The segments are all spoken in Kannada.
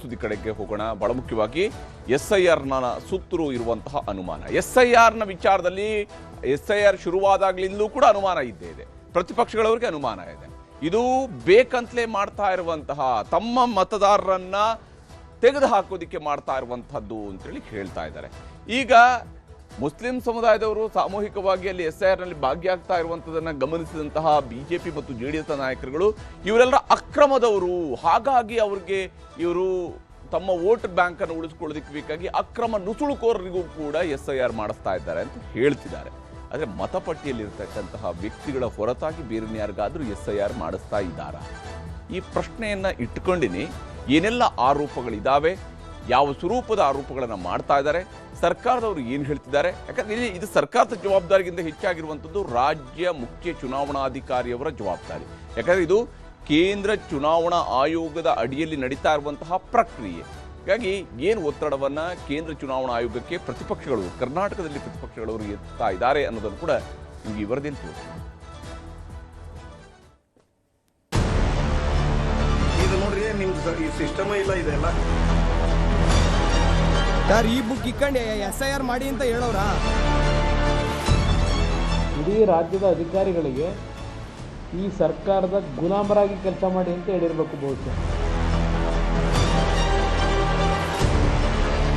ಸುದ್ದಿ ಕಡೆಗೆ ಹೋಗೋಣ. ಬಹಳ ಮುಖ್ಯವಾಗಿ SIRನ ಸುತ್ತಲೂ ಇರುವಂತಹ ಅನುಮಾನ. SIRನ ವಿಚಾರದಲ್ಲಿ SIR ಶುರುವಾದಾಗಲಿಂದಲೂ ಕೂಡ ಅನುಮಾನ ಇದ್ದೇ ಇದೆ. ಪ್ರತಿಪಕ್ಷಗಳವರಿಗೆ ಅನುಮಾನ ಇದೆ. ಇದು ಬೇಕಂತಲೇ ಮಾಡ್ತಾ ಇರುವಂತಹ, ತಮ್ಮ ಮತದಾರರನ್ನ ತೆಗೆದುಹಾಕೋದಿಕ್ಕೆ ಮಾಡ್ತಾ ಇರುವಂತಹದ್ದು ಅಂತೇಳಿ ಹೇಳ್ತಾ ಇದ್ದಾರೆ. ಈಗ ಮುಸ್ಲಿಂ ಸಮುದಾಯದವರು ಸಾಮೂಹಿಕವಾಗಿ ಅಲ್ಲಿ SIRನಲ್ಲಿ ಭಾಗಿಯಾಗ್ತಾ ಇರುವಂಥದ್ದನ್ನು ಗಮನಿಸಿದಂತಹ ಬಿಜೆಪಿ ಮತ್ತು JDS ನಾಯಕರುಗಳು ಇವರೆಲ್ಲರ ಅಕ್ರಮದವರು, ಹಾಗಾಗಿ ಇವರು ತಮ್ಮ ವೋಟ್ ಬ್ಯಾಂಕ್ ಅನ್ನು ಉಳಿಸ್ಕೊಳ್ಳೋದಕ್ಕೆ ಬೇಕಾಗಿ ಅಕ್ರಮ ನುಸುಳುಕೋರರಿಗೂ ಕೂಡ SIR ಮಾಡಿಸ್ತಾ ಇದ್ದಾರೆ ಅಂತ ಹೇಳ್ತಿದ್ದಾರೆ. ಆದರೆ ಮತಪಟ್ಟಿಯಲ್ಲಿರ್ತಕ್ಕಂತಹ ವ್ಯಕ್ತಿಗಳ ಹೊರತಾಗಿ ಬೇರೆ ಯಾರಿಗಾದರೂ SIR ಮಾಡಿಸ್ತಾ ಇದ್ದಾರಾ? ಈ ಪ್ರಶ್ನೆಯನ್ನು ಇಟ್ಕೊಂಡಿನಿ ಏನೆಲ್ಲ ಆರೋಪಗಳಿದ್ದಾವೆ, ಯಾವ ಸ್ವರೂಪದ ಆರೋಪಗಳನ್ನು ಮಾಡ್ತಾ ಇದ್ದಾರೆ, ಸರ್ಕಾರದವರು ಏನು ಹೇಳ್ತಿದ್ದಾರೆ? ಯಾಕಂದರೆ ಇದು ಸರ್ಕಾರದ ಜವಾಬ್ದಾರಿಗಿಂತ ಹೆಚ್ಚಾಗಿರುವಂಥದ್ದು ರಾಜ್ಯ ಮುಖ್ಯ ಚುನಾವಣಾಧಿಕಾರಿಯವರ ಜವಾಬ್ದಾರಿ. ಯಾಕಂದರೆ ಇದು ಕೇಂದ್ರ ಚುನಾವಣಾ ಆಯೋಗದ ಅಡಿಯಲ್ಲಿ ನಡೀತಾ ಇರುವಂತಹ ಪ್ರಕ್ರಿಯೆ. ಹೀಗಾಗಿ ಏನು ಒತ್ತಡವನ್ನು ಕೇಂದ್ರ ಚುನಾವಣಾ ಆಯೋಗಕ್ಕೆ ಪ್ರತಿಪಕ್ಷಗಳು, ಕರ್ನಾಟಕದಲ್ಲಿ ಪ್ರತಿಪಕ್ಷಗಳವರು ಎತ್ತಾ ಇದ್ದಾರೆ ಅನ್ನೋದನ್ನು ಕೂಡ ನಿಮಗೆ ಈ ವರದಿಯಲ್ಲಿ ತೋರಿಸ್ತಾರೆ. ಇದು ನೋಡ್ರಿ, ನಿಮ್ದು ಈ ಸಿಸ್ಟಮ್ ಇಲ್ಲ, ಇದೆಲ್ಲ ಯಾರು ಈ ಬುಕ್ ಇಕ್ಕಂಡು SIR ಮಾಡಿ ಅಂತ ಹೇಳೋರಾ? ಇಡೀ ರಾಜ್ಯದ ಅಧಿಕಾರಿಗಳಿಗೆ ಈ ಸರ್ಕಾರದ ಗುಲಾಮರಾಗಿ ಕೆಲಸ ಮಾಡಿ ಅಂತ ಹೇಳಿರ್ಬೇಕು ಬಹುಶಃ.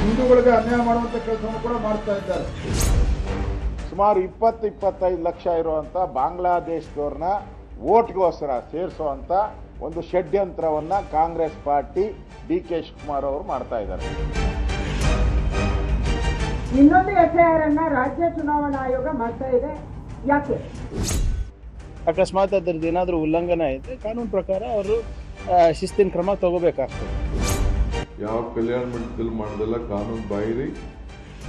ಹಿಂದೂಗಳಿಗೆ ಅನ್ಯಾಯ ಮಾಡುವಂಥ ಕೆಲಸವನ್ನು ಕೂಡ ಮಾಡ್ತಾ ಇದ್ದಾರೆ. ಸುಮಾರು 20-25 ಲಕ್ಷ ಇರುವಂಥ ಬಾಂಗ್ಲಾದೇಶದವ್ರನ್ನ ವೋಟ್ಗೋಸ್ಕರ ಸೇರಿಸುವಂಥ ಒಂದು ಷಡ್ಯಂತ್ರವನ್ನು ಕಾಂಗ್ರೆಸ್ ಪಾರ್ಟಿ DK ಶಿವಕುಮಾರ್ ಅವರು ಮಾಡ್ತಾ ಇದ್ದಾರೆ. ಇನ್ನೊಂದು SIR ಅನ್ನ ರಾಜ್ಯ ಚುನಾವಣಾ ಆಯೋಗ ಮಾಡ್ತಾ ಇದೆ. ಯಾಕೆ? ಅಕಸ್ಮಾತ್ ಅದ್ರದ್ದು ಏನಾದರೂ ಉಲ್ಲಂಘನೆ ಇದೆ, ಕಾನೂನು ಪ್ರಕಾರ ಅವರು ಶಿಸ್ತಿನ ಕ್ರಮ ತಗೋಬೇಕಾಗ್ತದೆ. ಯಾವ ಕಲ್ಯಾಣ ಮಂಟಪದಲ್ಲಿ ಮಾಡೋದೆಲ್ಲ ಕಾನೂನು ಬಾಹಿರಿ,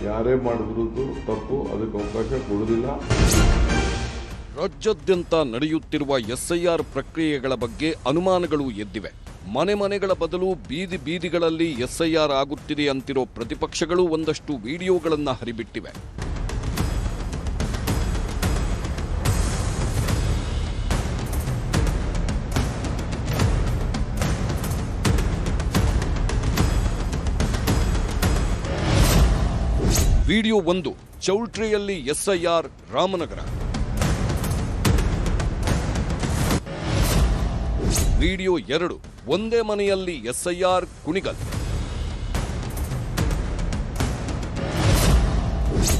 ಯಾರೇ ಮಾಡಿದ್ರು ತಪ್ಪು, ಅದಕ್ಕೆ ಅವಕಾಶ ಕೊಡುವುದಿಲ್ಲ. ರಾಜ್ಯಾದ್ಯಂತ ನಡೆಯುತ್ತಿರುವ SIR ಪ್ರಕ್ರಿಯೆಗಳ ಬಗ್ಗೆ ಅನುಮಾನಗಳು ಎದ್ದಿವೆ. ಮನೆಗಳ ಬದಲು ಬೀದಿಗಳಲ್ಲಿ SIR ಆಗುತ್ತಿದೆ ಅಂತಿರೋ ಪ್ರತಿಪಕ್ಷಗಳು ಒಂದಷ್ಟು ವಿಡಿಯೋಗಳನ್ನು ಹರಿಬಿಟ್ಟಿವೆ. ವಿಡಿಯೋ 1, ಚೌಲ್ಟ್ರಿಯಲ್ಲಿ SIR ರಾಮನಗರ. ವಿಡಿಯೋ 2, ಒಂದೇ ಮನೆಯಲ್ಲಿ SIR ಕುಣಿಗಲ್.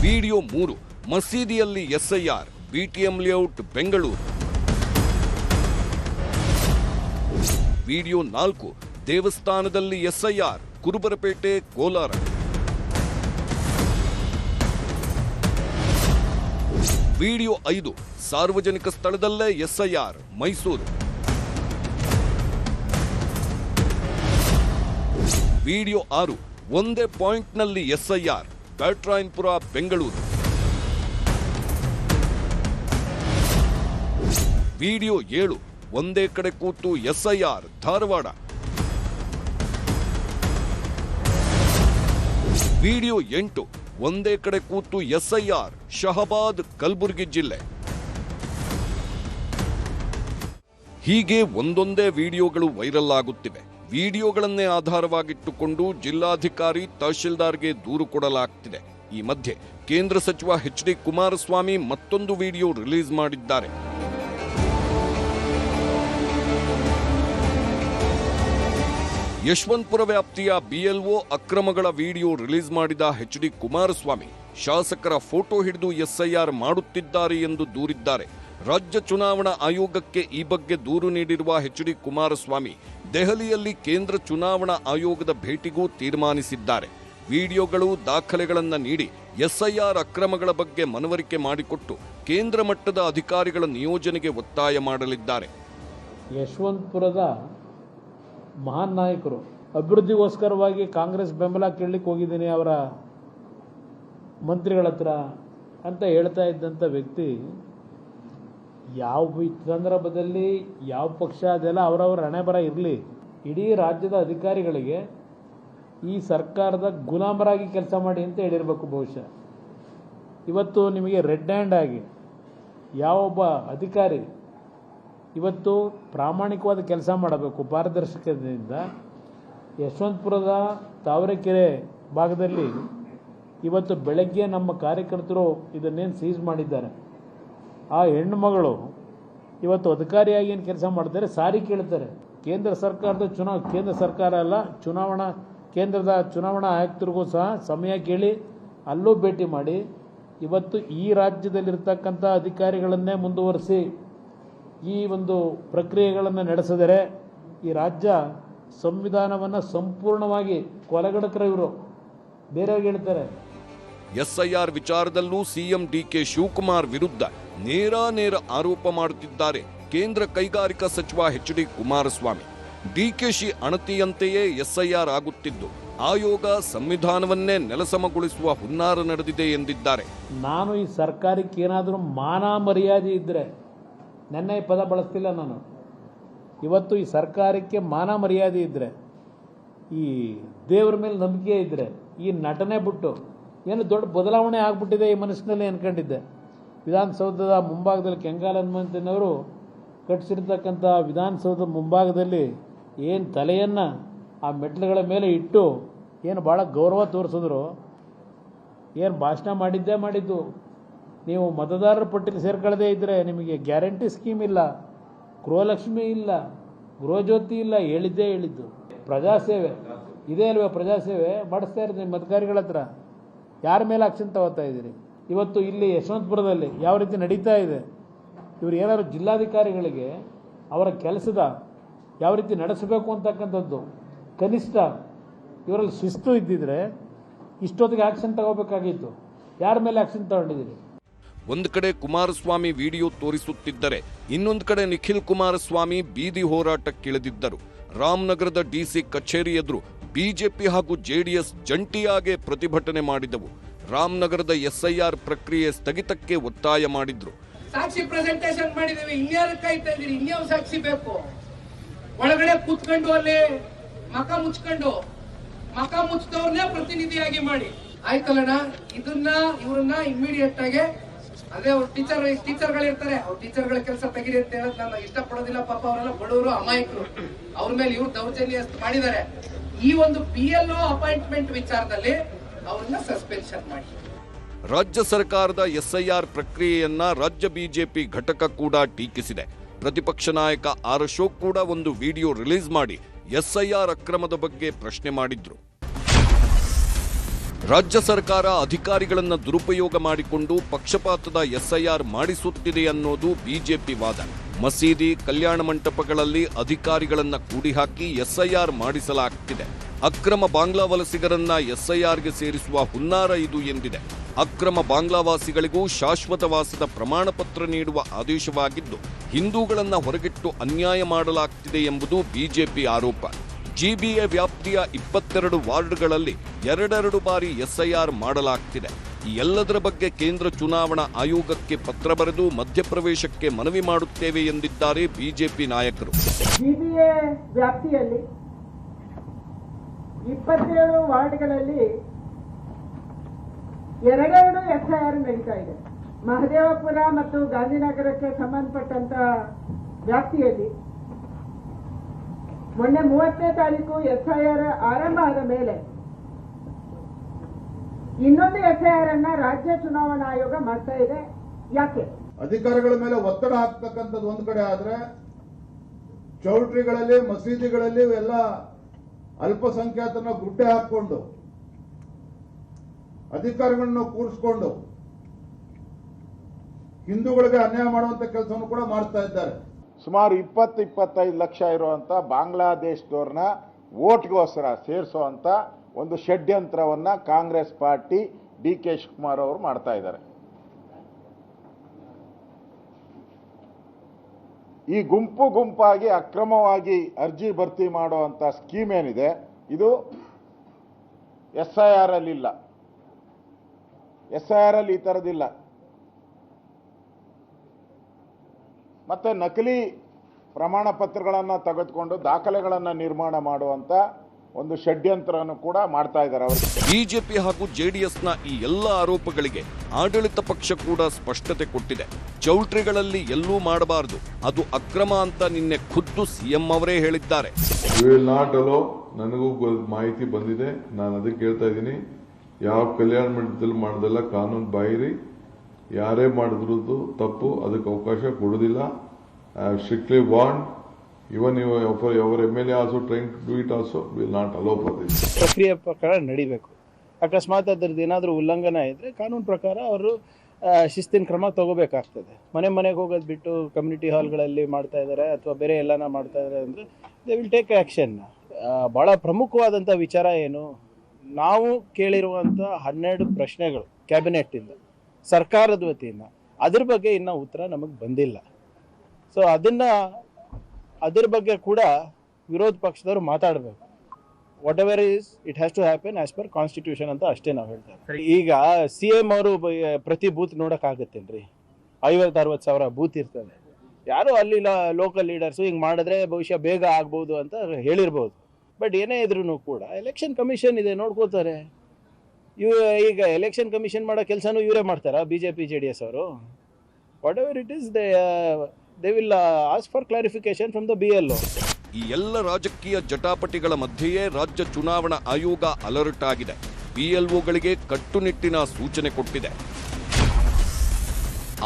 ವಿಡಿಯೋ 3, ಮಸೀದಿಯಲ್ಲಿ SIR BTM layout Bengaluru. Video 4, ದೇವಸ್ಥಾನದಲ್ಲಿ SIR ಕುರುಬರಪೇಟೆ ಕೋಲಾರ. ವಿಡಿಯೋ 5, ಸಾರ್ವಜನಿಕ ಸ್ಥಳದಲ್ಲೇ SIR ಮೈಸೂರು. ವಿಡಿಯೋ 6, ಒಂದೇ ಪಾಯಿಂಟ್ನಲ್ಲಿ SIR ಬ್ಯಾಟ್ರಾಯನ್ಪುರ ಬೆಂಗಳೂರು. ವಿಡಿಯೋ 7, ಒಂದೇ ಕಡೆ ಕೂತು SIR ಧಾರವಾಡ. ವಿಡಿಯೋ 8, ಒಂದೇ ಕಡೆ ಕೂತು SIR ಶಹಬಾದ್ ಕಲಬುರಗಿ ಜಿಲ್ಲೆ. ಹೀಗೆ ಒಂದೊಂದೇ ವಿಡಿಯೋಗಳು ವೈರಲ್ ಆಗುತ್ತಿವೆ. ವಿಡಿಯೋಗಳನ್ನೇ ಆಧಾರವಾಗಿಟ್ಟುಕೊಂಡು ಜಿಲ್ಲಾಧಿಕಾರಿ ತಹಶೀಲ್ದಾರ್ಗೆ ದೂರು ಕೊಡಲಾಗ್ತಿದೆ. ಈ ಮಧ್ಯೆ ಕೇಂದ್ರ ಸಚಿವ HD ಕುಮಾರಸ್ವಾಮಿ ಮತ್ತೊಂದು ವಿಡಿಯೋ ರಿಲೀಸ್ ಮಾಡಿದ್ದಾರೆ. ಯಶವಂತಪುರ ವ್ಯಾಪ್ತಿಯ BLO ಅಕ್ರಮಗಳ ವಿಡಿಯೋ ರಿಲೀಸ್ ಮಾಡಿದ HD ಕುಮಾರಸ್ವಾಮಿ ಶಾಸಕರ ಫೋಟೋ ಹಿಡಿದು SIR ಮಾಡುತ್ತಿದ್ದಾರೆ ಎಂದು ದೂರಿದ್ದಾರೆ. ರಾಜ್ಯ ಚುನಾವಣಾ ಆಯೋಗಕ್ಕೆ ಈ ಬಗ್ಗೆ ದೂರು ನೀಡಿರುವ HD ಕುಮಾರಸ್ವಾಮಿ ದೆಹಲಿಯಲ್ಲಿ ಕೇಂದ್ರ ಚುನಾವಣಾ ಆಯೋಗದ ಭೇಟಿಗೂ ತೀರ್ಮಾನಿಸಿದ್ದಾರೆ. ವಿಡಿಯೋಗಳು, ದಾಖಲೆಗಳನ್ನು ನೀಡಿ SIR ಅಕ್ರಮಗಳ ಬಗ್ಗೆ ಮನವರಿಕೆ ಮಾಡಿಕೊಟ್ಟು ಕೇಂದ್ರ ಮಟ್ಟದ ಅಧಿಕಾರಿಗಳ ನಿಯೋಜನೆಗೆ ಒತ್ತಾಯ ಮಾಡಲಿದ್ದಾರೆ. ಯಶವಂತಪುರದ ಮಹಾನ್ ನಾಯಕರು, ಅಭಿವೃದ್ಧಿಗೋಸ್ಕರವಾಗಿ ಕಾಂಗ್ರೆಸ್ ಬೆಂಬಲ ಕೇಳಲಿಕ್ಕೆ ಹೋಗಿದ್ದೀನಿ ಅವರ ಮಂತ್ರಿಗಳ ಹತ್ರ ಅಂತ ಹೇಳ್ತಾ ಇದ್ದಂಥ ವ್ಯಕ್ತಿ ಯಾವ ಸಂದರ್ಭದಲ್ಲಿ ಯಾವ ಪಕ್ಷ ಅದೆಲ್ಲ ಅವರವರ ಹಣೆಬರ ಇರಲಿ, ಇಡೀ ರಾಜ್ಯದ ಅಧಿಕಾರಿಗಳಿಗೆ ಈ ಸರ್ಕಾರದ ಗುಲಾಮರಾಗಿ ಕೆಲಸ ಮಾಡಿ ಅಂತ ಹೇಳಿರಬೇಕು ಬಹುಶಃ. ಇವತ್ತು ನಿಮಗೆ ರೆಡ್ ಹ್ಯಾಂಡ್ ಆಗಿ ಯಾವೊಬ್ಬ ಅಧಿಕಾರಿ ಇವತ್ತು ಪ್ರಾಮಾಣಿಕವಾದ ಕೆಲಸ ಮಾಡಬೇಕು ಪಾರದರ್ಶಕತೆಯಿಂದ, ಯಶವಂತಪುರದ ತಾವರೆಕೆರೆ ಭಾಗದಲ್ಲಿ ಇವತ್ತು ಬೆಳಗ್ಗೆ ನಮ್ಮ ಕಾರ್ಯಕರ್ತರು ಇದನ್ನೇನು ಸೀಸ್ ಮಾಡಿದ್ದಾರೆ. ಆ ಹೆಣ್ಣು ಮಗಳು ಇವತ್ತು ಅಧಿಕಾರಿಯಾಗಿ ಏನು ಕೆಲಸ ಮಾಡ್ತಾರೆ, ಸಾರಿ ಕೇಳ್ತಾರೆ. ಕೇಂದ್ರ ಸರ್ಕಾರದ ಕೇಂದ್ರ ಸರ್ಕಾರ ಅಲ್ಲ, ಕೇಂದ್ರದ ಚುನಾವಣಾ ಆಯುಕ್ತರಿಗೂ ಸಹ ಸಮಯ ಕೇಳಿ ಅಲ್ಲೂ ಭೇಟಿ ಮಾಡಿ ಇವತ್ತು ಈ ರಾಜ್ಯದಲ್ಲಿರ್ತಕ್ಕಂಥ ಅಧಿಕಾರಿಗಳನ್ನೇ ಮುಂದುವರಿಸಿ ಈ ಒಂದು ಪ್ರಕ್ರಿಯೆಗಳನ್ನು ನಡೆಸಿದರೆ ಈ ರಾಜ್ಯ ಸಂವಿಧಾನವನ್ನು ಸಂಪೂರ್ಣವಾಗಿ ಕೊಲೆಗಡಕರು ಇವರು, ಬೇರೆಯವ್ರಿಗೆ ಹೇಳ್ತಾರೆ. ಎಸ್ಐಆರ್ ವಿಚಾರದಲ್ಲೂ ಸಿಎಂ ಡಿಕೆ ಶಿವಕುಮಾರ್ ವಿರುದ್ಧ ನೇರ ಆರೋಪ ಮಾಡುತ್ತಿದ್ದಾರೆ ಕೇಂದ್ರ ಕೈಗಾರಿಕಾ ಸಚಿವ ಎಚ್.ಡಿ. ಕುಮಾರಸ್ವಾಮಿ. ಡಿಕೆಶಿ ಅಣತಿಯಂತೆಯೇ ಎಸ್ಐಆರ್ ಆಗುತ್ತಿದ್ದು ಆಯೋಗ ಸಂವಿಧಾನವನ್ನೇ ನೆಲಸಮಗೊಳಿಸುವ ಹುನ್ನಾರ ನಡೆದಿದೆ ಎಂದಿದ್ದಾರೆ. ನಾನು ಈ ಸರ್ಕಾರಕ್ಕೆ ಏನಾದರೂ ಮಾನ ಮರ್ಯಾದೆ ಇದ್ದರೆ, ನೆನ್ನೆ ಪದ ಬಳಸ್ತಿಲ್ಲ ನಾನು, ಇವತ್ತು ಈ ಸರ್ಕಾರಕ್ಕೆ ಮಾನ ಮರ್ಯಾದೆ ಇದ್ದರೆ, ಈ ದೇವರ ಮೇಲೆ ನಂಬಿಕೆ ಇದ್ದರೆ, ಈ ನಟನೆ ಬಿಟ್ಟು ಏನು ದೊಡ್ಡ ಬದಲಾವಣೆ ಆಗಿಬಿಟ್ಟಿದೆ ಈ ಮನಸ್ಸಿನಲ್ಲಿ ಅನ್ಕೊಂಡಿದ್ದೆ. ವಿಧಾನಸೌಧದ ಮುಂಭಾಗದಲ್ಲಿ ಕೆಂಗಾಲ್ ಹನುಮಂತನವರು ಕಟ್ಟಿಸಿರ್ತಕ್ಕಂಥ ವಿಧಾನಸೌಧದ ಮುಂಭಾಗದಲ್ಲಿ ಏನು ತಲೆಯನ್ನು ಆ ಮೆಟ್ಲುಗಳ ಮೇಲೆ ಇಟ್ಟು ಏನು ಭಾಳ ಗೌರವ ತೋರಿಸಿದ್ರು. ಏನು ಭಾಷಣ ಮಾಡಿದ್ದು. ನೀವು ಮತದಾರರ ಪಟ್ಟಿಗೆ ಸೇರ್ಕೊಳ್ಳದೇ ಇದ್ದರೆ ನಿಮಗೆ ಗ್ಯಾರಂಟಿ ಸ್ಕೀಮ್ ಇಲ್ಲ, ಗೃಹಲಕ್ಷ್ಮಿ ಇಲ್ಲ, ಗೃಹಜ್ಯೋತಿ ಇಲ್ಲ, ಹೇಳಿದ್ದು. ಪ್ರಜಾಸೇವೆ ಇದೇ ಅಲ್ವೇ, ಪ್ರಜಾಸೇವೆ ಮಾಡಿಸ್ತಾ ಇರೋದು ನಿಮ್ಮ ಅಧಿಕಾರಿಗಳ ಹತ್ರ. ಯಾರ ಮೇಲೆ ಆಕ್ಷನ್ ತಗೋತಾ ಇದ್ದೀರಿ? ಇವತ್ತು ಇಲ್ಲಿ ಯಶವಂತಪುರದಲ್ಲಿ ಯಾವ ರೀತಿ ನಡೀತಾ ಇದೆ, ಇವರು ಏನಾದ್ರು ಜಿಲ್ಲಾಧಿಕಾರಿಗಳಿಗೆ ಅವರ ಕೆಲಸದ ಯಾವ ರೀತಿ ನಡೆಸಬೇಕು ಅಂತಕ್ಕಂಥದ್ದು ಕನಿಷ್ಠ ಇವರಲ್ಲಿ ಶಿಸ್ತು ಇದ್ದಿದ್ರೆ ಇಷ್ಟೊತ್ತಿಗೆ ಆಕ್ಷನ್ ತಗೋಬೇಕಾಗಿತ್ತು. ಯಾರ ಮೇಲೆ ಆಕ್ಷನ್ ತಗೊಂಡಿದ್ದೀರಿ? ಒಂದು ಕಡೆ ಕುಮಾರಸ್ವಾಮಿ ವಿಡಿಯೋ ತೋರಿಸುತ್ತಿದ್ದರೆ ಇನ್ನೊಂದು ಕಡೆ ನಿಖಿಲ್ ಕುಮಾರಸ್ವಾಮಿ ಬೀದಿ ಹೋರಾಟಕ್ಕಿಳಿದಿದ್ದರು. ರಾಮನಗರದ ಡಿಸಿ ಕಚೇರಿ ಎದುರು ಬಿಜೆಪಿ ಹಾಗೂ ಜೆಡಿಎಸ್ ಜಂಟಿಯಾಗಿ ಪ್ರತಿಭಟನೆ ಮಾಡಿದವು. ರಾಮನಗರದ ಎಸ್ಐಆರ್ ಪ್ರಕ್ರಿಯೆ ಸ್ಥಗಿತಕ್ಕೆ ಒತ್ತಾಯ ಮಾಡಿದ್ರು. ಸಾಕ್ಷಿ ಪ್ರೆಸೆಂಟೇಷನ್ ಮಾಡಿದ್ದೇವೆ, ಇನ್ಯಾರು ಕಾಯ್ತಾ ಇದ್ದೀರಿ? ಇನ್ಯಾವ ಸಾಕ್ಷಿ ಬೇಕು? ಒಳಗಡೆ ಕೂತ್ಕೊಂಡು ಅಲ್ಲಿ ಮಕ ಮುಚ್ಚಿದವ್ರನ್ನೇ ಪ್ರತಿನಿಧಿಯಾಗಿ ಮಾಡಿ ಆಯ್ತಲ್ಲಣ್ಣ. ಇವ್ರನ್ನ ಇಮಿಡಿಯೇಟ್ ಆಗಿ ಅದೇ ಅವ್ರ ಟೀಚರ್ಗಳಿರ್ತಾರೆ, ಅವ್ರ ಟೀಚರ್ಗಳ ಕೆಲಸ ತೆಗಿರಿ ಅಂತ ಹೇಳೋದು ನಾನು ಇಷ್ಟಪಡೋದಿಲ್ಲ. ಪಾಪ ಅವರೆಲ್ಲ ಬಡವರು, ಅಮಾಯಕರು, ಅವ್ರ ಮೇಲೆ ಇವ್ರು ದೌರ್ಜನ್ಯ ಮಾಡಿದ್ದಾರೆ. ಈ ಒಂದು PLO ಅಪಾಯಿಂಟ್ಮೆಂಟ್ ವಿಚಾರದಲ್ಲಿ ಅವ್ರನ್ನ ಸಸ್ಪೆನ್ಷನ್ ಮಾಡಿ. ರಾಜ್ಯ ಸರ್ಕಾರದ ಎಸ್ಐಆರ್ ಪ್ರಕ್ರಿಯೆಯನ್ನ ರಾಜ್ಯ ಬಿಜೆಪಿ ಘಟಕ ಕೂಡ ಟೀಕಿಸಿದೆ. ಪ್ರತಿಪಕ್ಷ ನಾಯಕ ಆರ್ ಅಶೋಕ್ ಕೂಡ ಒಂದು ವಿಡಿಯೋ ರಿಲೀಸ್ ಮಾಡಿ ಎಸ್ಐಆರ್ ಅಕ್ರಮದ ಬಗ್ಗೆ ಪ್ರಶ್ನೆ ಮಾಡಿದ್ರು. ರಾಜ್ಯ ಸರ್ಕಾರ ಅಧಿಕಾರಿಗಳನ್ನ ದುರುಪಯೋಗ ಮಾಡಿಕೊಂಡು ಪಕ್ಷಪಾತದ ಎಸ್ಐಆರ್ ಮಾಡಿಸುತ್ತಿದೆ ಅನ್ನೋದು ಬಿಜೆಪಿ ವಾದ. ಮಸೀದಿ, ಕಲ್ಯಾಣ ಮಂಟಪಗಳಲ್ಲಿ ಅಧಿಕಾರಿಗಳನ್ನ ಕೂಡಿಹಾಕಿ ಎಸ್ಐಆರ್ ಮಾಡಿಸಲಾಗ್ತಿದೆ. ಅಕ್ರಮ ಬಾಂಗ್ಲಾ ವಲಸಿಗರನ್ನ ಎಸ್ಐಆರ್ಗೆ ಸೇರಿಸುವ ಹುನ್ನಾರ ಇದು ಎಂದಿದೆ. ಅಕ್ರಮ ಬಾಂಗ್ಲಾವಾಸಿಗಳಿಗೂ ಶಾಶ್ವತ ವಾಸದ ಪ್ರಮಾಣ ಪತ್ರ ನೀಡುವ ಆದೇಶವಾಗಿದ್ದು ಹಿಂದೂಗಳನ್ನ ಹೊರಗಿಟ್ಟು ಅನ್ಯಾಯ ಮಾಡಲಾಗ್ತಿದೆ ಎಂಬುದು ಬಿಜೆಪಿ ಆರೋಪ. ಜಿಬಿಎ ವ್ಯಾಪ್ತಿಯ 22 ವಾರ್ಡ್ಗಳಲ್ಲಿ 2 ಬಾರಿ ಎಸ್ಐಆರ್ ಮಾಡಲಾಗ್ತಿದೆ. ಈ ಎಲ್ಲದರ ಬಗ್ಗೆ ಕೇಂದ್ರ ಚುನಾವಣಾ ಆಯೋಗಕ್ಕೆ ಪತ್ರ ಬರೆದು ಮಧ್ಯಪ್ರವೇಶಕ್ಕೆ ಮನವಿ ಮಾಡುತ್ತೇವೆ ಎಂದಿದ್ದಾರೆ ಬಿಜೆಪಿ ನಾಯಕರು. ಜಿಬಿಎ ವ್ಯಾಪ್ತಿಯಲ್ಲಿ 27 ವಾರ್ಡ್ಗಳಲ್ಲಿ 2 ಎಸ್ಐಆರ್ ನಡೀತಾ ಇದೆ. ಮಹದೇವಪುರ ಮತ್ತು ಗಾಂಧಿನಗರಕ್ಕೆ ಸಂಬಂಧಪಟ್ಟಂತ ವ್ಯಾಪ್ತಿಯಲ್ಲಿ ಮೊನ್ನೆ 30ನೇ ತಾರೀಕು ಎಸ್ಐಆರ್ ಆರಂಭ ಆದ ಮೇಲೆ ಇನ್ನೊಂದು ಎಸ್ಐಆರ್ ಅನ್ನ ರಾಜ್ಯ ಚುನಾವಣಾ ಆಯೋಗ ಮಾಡ್ತಾ ಇದೆ. ಯಾಕೆ? ಅಧಿಕಾರಿಗಳ ಮೇಲೆ ಒತ್ತಡ ಹಾಕ್ತಕ್ಕಂಥದ್ದು ಒಂದು ಕಡೆ ಆದ್ರೆ, ಚೌಲ್ಟ್ರಿಗಳಲ್ಲಿ, ಮಸೀದಿಗಳಲ್ಲಿ ಎಲ್ಲ ಅಲ್ಪಸಂಖ್ಯಾತರನ್ನ ಗುಡ್ಡೆ ಹಾಕೊಂಡು ಅಧಿಕಾರಿಗಳನ್ನ ಕೂರಿಸ್ಕೊಂಡು ಹಿಂದೂಗಳಿಗೆ ಅನ್ಯಾಯ ಮಾಡುವಂತ ಕೆಲಸವನ್ನು ಕೂಡ ಮಾಡ್ತಾ ಇದ್ದಾರೆ. ಸುಮಾರು 20-25 ಲಕ್ಷ ಇರುವಂತ ಬಾಂಗ್ಲಾದೇಶದವ್ರನ್ನ ವೋಟ್ಗೋಸ್ಕರ ಸೇರಿಸುವಂತ ಒಂದು ಷಡ್ಯಂತ್ರವನ್ನ ಕಾಂಗ್ರೆಸ್ ಪಾರ್ಟಿ DK ಶಿವಕುಮಾರ್ ಅವರು ಮಾಡ್ತಾ ಇದ್ದಾರೆ. ಈ ಗುಂಪಾಗಿ ಅಕ್ರಮವಾಗಿ ಅರ್ಜಿ ಭರ್ತಿ ಮಾಡುವಂತ ಸ್ಕೀಮ್ ಏನಿದೆ, ಇದು SIR ಅಲ್ಲಿ ಇಲ್ಲ. SIR ಅಲ್ಲಿ ಈ ತರದಿಲ್ಲ. ಮತ್ತೆ ನಕಲಿ ಪ್ರಮಾಣ ಪತ್ರಗಳನ್ನು ತೆಗೆದುಕೊಂಡು ದಾಖಲೆಗಳನ್ನು ನಿರ್ಮಾಣ ಮಾಡುವಂತ ಒಂದು ಷಡ್ಯಂತ್ರವನ್ನು ಕೂಡ ಮಾಡ್ತಾ ಇದ್ದಾರೆ ಅವರು. ಬಿಜೆಪಿ ಹಾಗೂ ಜೆಡಿಎಸ್ನ ಈ ಎಲ್ಲ ಆರೋಪಗಳಿಗೆ ಆಡಳಿತ ಪಕ್ಷ ಕೂಡ ಸ್ಪಷ್ಟತೆ ಕೊಟ್ಟಿದೆ. ಚೌಲ್ಟ್ರಿಗಳಲ್ಲಿ ಎಲ್ಲೂ ಮಾಡಬಾರದು, ಅದು ಅಕ್ರಮ ಅಂತ ನಿನ್ನೆ ಖುದ್ದು ಸಿಎಂ ಅವರೇ ಹೇಳಿದ್ದಾರೆ. Will not allow. ನನಗೂ ಮಾಹಿತಿ ಬಂದಿದೆ, ನಾನು ಅದಕ್ಕೆ ಹೇಳ್ತಾ ಇದ್ದೀನಿ, ಯಾವ ಕಲ್ಯಾಣ ಮಂಟಪದಲ್ಲಿ ಮಾಡೋದೆಲ್ಲ ಕಾನೂನು ಬಾಹಿರಿ, ಯಾರೇ ಮಾಡಿದ್ರು ತಪ್ಪು, ಅದಕ್ಕೆ ಅವಕಾಶ ಕೊಡೋದಿಲ್ಲ. I have strictly warned. Even our MLA also trying to do it also, will not allow for this. ಪ್ರಕ್ರಿಯೆ ಪ್ರಕಾರ ನಡಿಬೇಕು. ಅಕಸ್ಮಾತ್ ಅದರದ್ದು ಏನಾದರೂ ಉಲ್ಲಂಘನೆ ಇದ್ದರೆ ಕಾನೂನು ಪ್ರಕಾರ ಅವರು ಶಿಸ್ತಿನ ಕ್ರಮ ತಗೋಬೇಕಾಗ್ತದೆ. ಮನೆಗೆ ಹೋಗೋದು ಬಿಟ್ಟು ಕಮ್ಯುನಿಟಿ ಹಾಲ್ಗಳಲ್ಲಿ ಮಾಡ್ತಾ ಇದ್ದಾರೆ ಅಥವಾ ಬೇರೆ ಎಲ್ಲನ ಮಾಡ್ತಾ ಇದ್ದಾರೆ ಅಂದರೆ ದೇ ವಿಲ್ ಟೇಕ್ ಆ್ಯಕ್ಷನ್. ಭಾಳ ಪ್ರಮುಖವಾದಂಥ ವಿಚಾರ ಏನು, ನಾವು ಕೇಳಿರುವಂಥ 12 ಪ್ರಶ್ನೆಗಳು ಕ್ಯಾಬಿನೆಟ್ಟಿಂದ, ಸರ್ಕಾರದ ವತಿಯಿಂದ, ಅದ್ರ ಬಗ್ಗೆ ಇನ್ನೂ ಉತ್ತರ ನಮಗೆ ಬಂದಿಲ್ಲ. ಸೊ ಅದ್ರ ಬಗ್ಗೆ ಕೂಡ ವಿರೋಧ ಪಕ್ಷದವರು ಮಾತಾಡಬೇಕು. Whatever is it has to happen as per constitution ಅಂತ ಅಷ್ಟೇ ನಾವು ಹೇಳ್ತೇವೆ. ಈಗ CM ಅವರು ಪ್ರತಿ ಬೂತ್ ನೋಡೋಕ್ಕಾಗತ್ತೇನ್ರಿ? 50-60 ಸಾವಿರ ಬೂತ್ ಇರ್ತದೆ. ಯಾರು ಅಲ್ಲಿ ಲೋಕಲ್ ಲೀಡರ್ಸು ಹಿಂಗೆ ಮಾಡಿದ್ರೆ ಬಹುಶಃ ಬೇಗ ಆಗ್ಬೋದು ಅಂತ ಹೇಳಿರ್ಬೋದು. ಬಟ್ ಏನೇ ಇದ್ರೂ ಕೂಡ ಎಲೆಕ್ಷನ್ ಕಮಿಷನ್ ಇದೆ, ನೋಡ್ಕೋತಾರೆ. ಈಗ ಎಲೆಕ್ಷನ್ ಕಮಿಷನ್ ಮಾಡೋ ಕೆಲಸನೂ ಇವರೇ ಮಾಡ್ತಾರಾ BJP JDS ಅವರು? What ever it is they will ask for clarification from the BLO. ಈ ಎಲ್ಲ ರಾಜಕೀಯ ಜಟಾಪಟಿಗಳ ಮಧ್ಯೆಯೇ ರಾಜ್ಯ ಚುನಾವಣಾ ಆಯೋಗ ಅಲರ್ಟ್ ಆಗಿದೆ. BLOಗಳಿಗೆ ಕಟ್ಟುನಿಟ್ಟಿನ ಸೂಚನೆ ಕೊಟ್ಟಿದೆ.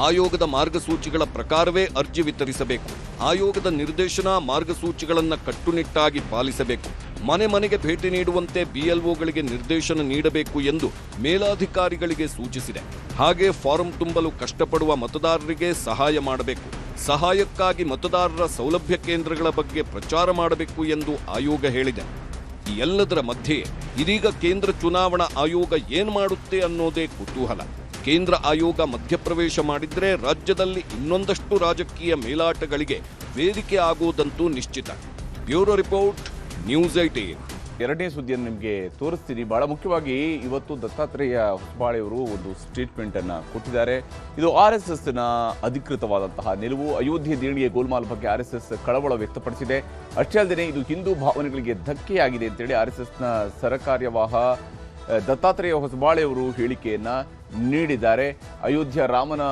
ಆಯೋಗದ ಮಾರ್ಗಸೂಚಿಗಳ ಪ್ರಕಾರವೇ ಅರ್ಜಿ ವಿತರಿಸಬೇಕು. ಆಯೋಗದ ನಿರ್ದೇಶನ ಮಾರ್ಗಸೂಚಿಗಳನ್ನು ಕಟ್ಟುನಿಟ್ಟಾಗಿ ಪಾಲಿಸಬೇಕು. ಮನೆಗೆ ಭೇಟಿ ನೀಡುವಂತೆ BLOಗಳಿಗೆ ನಿರ್ದೇಶನ ನೀಡಬೇಕು ಎಂದು ಮೇಲಾಧಿಕಾರಿಗಳಿಗೆ ಸೂಚಿಸಿದೆ. ಹಾಗೆ ಫಾರಂ ತುಂಬಲು ಕಷ್ಟಪಡುವ ಮತದಾರರಿಗೆ ಸಹಾಯ ಮಾಡಬೇಕು. ಸಹಾಯಕ್ಕಾಗಿ ಮತದಾರರ ಸೌಲಭ್ಯ ಕೇಂದ್ರಗಳ ಬಗ್ಗೆ ಪ್ರಚಾರ ಮಾಡಬೇಕು ಎಂದು ಆಯೋಗ ಹೇಳಿದೆ. ಈ ಎಲ್ಲದರ ಮಧ್ಯೆ ಇದೀಗ ಕೇಂದ್ರ ಚುನಾವಣಾ ಆಯೋಗ ಏನು ಮಾಡುತ್ತೆ ಅನ್ನೋದೇ ಕುತೂಹಲ. ಕೇಂದ್ರ ಆಯೋಗ ಮಧ್ಯಪ್ರವೇಶ ಮಾಡಿದ್ರೆ ರಾಜ್ಯದಲ್ಲಿ ಇನ್ನೊಂದಷ್ಟು ರಾಜಕೀಯ ಮೇಲಾಟಗಳಿಗೆ ವೇದಿಕೆ ಆಗುವುದಂತೂ ನಿಶ್ಚಿತ. Bureau report, news 18. ಎರಡನೇ ಸುದ್ದಿಯನ್ನು ನಿಮಗೆ ತೋರಿಸ್ತೀನಿ. ಬಹಳ ಮುಖ್ಯವಾಗಿ ಇವತ್ತು ದತ್ತಾತ್ರೇಯ ಹೊಸಬಾಳೆ ಅವರು ಒಂದು ಸ್ಟೇಟ್ಮೆಂಟ್ ಅನ್ನು ಕೊಟ್ಟಿದ್ದಾರೆ. ಇದು RSSನ ಅಧಿಕೃತವಾದಂತಹ ನಿಲುವು. ಅಯೋಧ್ಯೆ ದೇಣಿಗೆ ಗೋಲ್ಮಾಲ್ ಬಗ್ಗೆ RSS ಕಳವಳ ವ್ಯಕ್ತಪಡಿಸಿದೆ. ಅಷ್ಟೇ ಅಲ್ಲದೆ ಇದು ಹಿಂದೂ ಭಾವನೆಗಳಿಗೆ ಧಕ್ಕೆಯಾಗಿದೆ ಅಂತೇಳಿ RSSನ ಸರಕಾರ್ಯವಾಹ ದತ್ತಾತ್ರೇಯ ಹೊಸಬಾಳೆ ಅವರು ಹೇಳಿಕೆಯನ್ನ ನೀಡಿದ್ದಾರೆ. ಅಯೋಧ್ಯ ರಾಮನ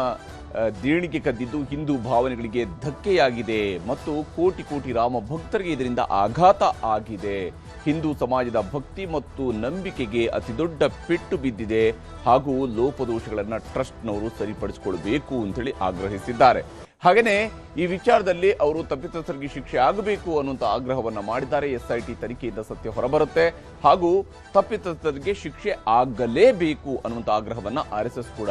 ದೇಣಿಗೆ ಕದ್ದಿದ್ದು ಹಿಂದೂ ಭಾವನೆಗಳಿಗೆ ಧಕ್ಕೆಯಾಗಿದೆ ಮತ್ತು ಕೋಟಿ ರಾಮ ಭಕ್ತರಿಗೆ ಇದರಿಂದ ಆಘಾತ ಆಗಿದೆ. ಹಿಂದೂ ಸಮಾಜದ ಭಕ್ತಿ ಮತ್ತು ನಂಬಿಕೆಗೆ ಅತಿದೊಡ್ಡ ಪೆಟ್ಟು ಬಿದ್ದಿದೆ ಹಾಗೂ ಲೋಪದೋಷಗಳನ್ನು ಟ್ರಸ್ಟ್ನವರು ಸರಿಪಡಿಸಿಕೊಳ್ಬೇಕು ಅಂತೇಳಿ ಆಗ್ರಹಿಸಿದ್ದಾರೆ. ಹಾಗೆಯೇ ಈ ವಿಚಾರದಲ್ಲಿ ಅವರು ತಪ್ಪಿತಸ್ಥರಿಗೆ ಶಿಕ್ಷೆ ಆಗಬೇಕು ಅನ್ನುವಂಥ ಆಗ್ರಹವನ್ನು ಮಾಡಿದ್ದಾರೆ. SIT ತನಿಖೆಯಿಂದ ಸತ್ಯ ಹೊರಬರುತ್ತೆ ಹಾಗೂ ತಪ್ಪಿತಸ್ಥರಿಗೆ ಶಿಕ್ಷೆ ಆಗಲೇಬೇಕು ಅನ್ನುವಂಥ ಆಗ್ರಹವನ್ನು RSS ಕೂಡ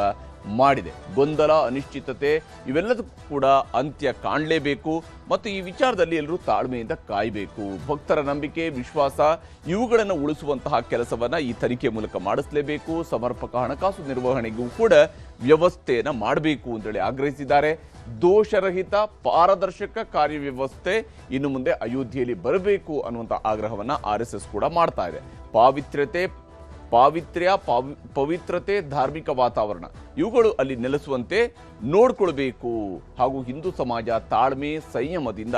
ಮಾಡಿದೆ. ಗೊಂದಲ, ಅನಿಶ್ಚಿತತೆ ಇವೆಲ್ಲದಕ್ಕೂ ಕೂಡ ಅಂತ್ಯ ಕಾಣಲೇಬೇಕು ಮತ್ತು ಈ ವಿಚಾರದಲ್ಲಿ ಎಲ್ಲರೂ ತಾಳ್ಮೆಯಿಂದ ಕಾಯಬೇಕು. ಭಕ್ತರ ನಂಬಿಕೆ, ವಿಶ್ವಾಸ ಇವುಗಳನ್ನು ಉಳಿಸುವಂತಹ ಕೆಲಸವನ್ನ ಈ ತನಿಖೆ ಮೂಲಕ ಮಾಡಿಸಲೇಬೇಕು. ಸಮರ್ಪಕ ಹಣಕಾಸು ನಿರ್ವಹಣೆಗೂ ಕೂಡ ವ್ಯವಸ್ಥೆಯನ್ನು ಮಾಡಬೇಕು ಅಂತೇಳಿ ಆಗ್ರಹಿಸಿದ್ದಾರೆ. ದೋಷರಹಿತ ಪಾರದರ್ಶಕ ಕಾರ್ಯವ್ಯವಸ್ಥೆ ಇನ್ನು ಮುಂದೆ ಅಯೋಧ್ಯೆಯಲ್ಲಿ ಬರಬೇಕು ಅನ್ನುವಂಥ ಆಗ್ರಹವನ್ನ RSS ಕೂಡ ಮಾಡ್ತಾ ಇದೆ. ಪವಿತ್ರತೆ, ಧಾರ್ಮಿಕ ವಾತಾವರಣ ಇವುಗಳು ಅಲ್ಲಿ ನೆಲೆಸುವಂತೆ ನೋಡ್ಕೊಳ್ಬೇಕು ಹಾಗೂ ಹಿಂದೂ ಸಮಾಜ ತಾಳ್ಮೆ, ಸಂಯಮದಿಂದ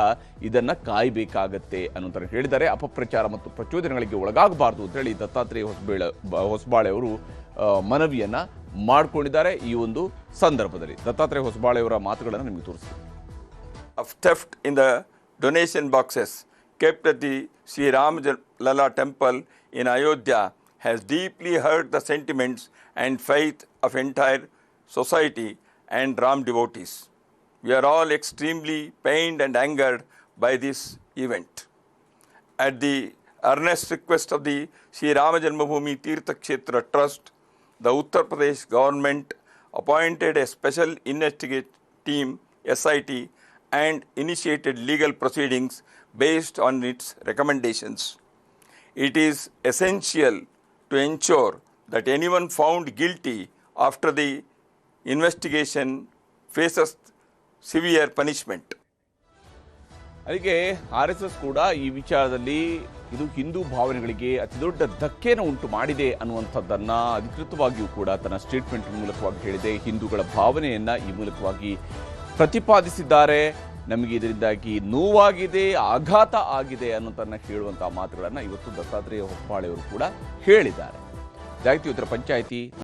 ಇದನ್ನ ಕಾಯಬೇಕಾಗತ್ತೆ ಅನ್ನೋಂತ ಹೇಳಿದ್ದಾರೆ. ಅಪಪ್ರಚಾರ ಮತ್ತು ಪ್ರಚೋದನೆಗಳಿಗೆ ಒಳಗಾಗಬಾರದು ಅಂತ ಹೇಳಿ ದತ್ತಾತ್ರೇಯ ಹೊಸಬಾಳೆ ಅವರು ಮನವಿಯನ್ನ ಮಾಡಿಕೊಂಡಿದ್ದಾರೆ. ಈ ಒಂದು ಸಂದರ್ಭದಲ್ಲಿ ದತ್ತಾತ್ರೇಯ ಹೊಸಬಾಳೆ ಅವರ ಮಾತುಗಳನ್ನು ನಿಮಗೆ ತೋರಿಸ್ತೀನಿ. Of theft in the donation boxes kept at the Sri Ramalala temple in Ayodhya has deeply hurt the sentiments and faith of entire society and Ram devotees. We are all extremely pained and angered by this event. At the earnest request of the Sri Rama Janmabhoomi Tirtha Kshetra Trust, the Uttar Pradesh government appointed a special investigative team, SIT, and initiated legal proceedings based on its recommendations. It is essential to ensure that anyone found guilty after the investigation faces severe punishment. ಅದಕ್ಕೆ RSS ಕೂಡ ಈ ವಿಚಾರದಲ್ಲಿ ಇದು ಹಿಂದೂ ಭಾವನೆಗಳಿಗೆ ಅತಿದೊಡ್ಡ ಧಕ್ಕೆಯನ್ನು ಉಂಟು ಮಾಡಿದೆ ಅನ್ನುವಂಥದ್ದನ್ನ ಅಧಿಕೃತವಾಗಿಯೂ ಕೂಡ ತನ್ನ ಸ್ಟೇಟ್ಮೆಂಟ್ ಮೂಲಕವಾಗಿ ಹೇಳಿದೆ. ಹಿಂದೂಗಳ ಭಾವನೆಯನ್ನ ಈ ಮೂಲಕವಾಗಿ ಪ್ರತಿಪಾದಿಸಿದ್ದಾರೆ. ನಮಗೆ ಇದರಿಂದಾಗಿ ನೋವಾಗಿದೆ, ಆಘಾತ ಆಗಿದೆ ಅನ್ನೋದನ್ನು ಹೇಳುವಂಥ ಮಾತುಗಳನ್ನು ಇವತ್ತು ದತ್ತಾತ್ರೇಯ ಹೊಪ್ಪಾಳೆಯವರು ಕೂಡ ಹೇಳಿದ್ದಾರೆ. ಜಾಗತಿಕ ಉತ್ತರ ಪಂಚಾಯಿತಿ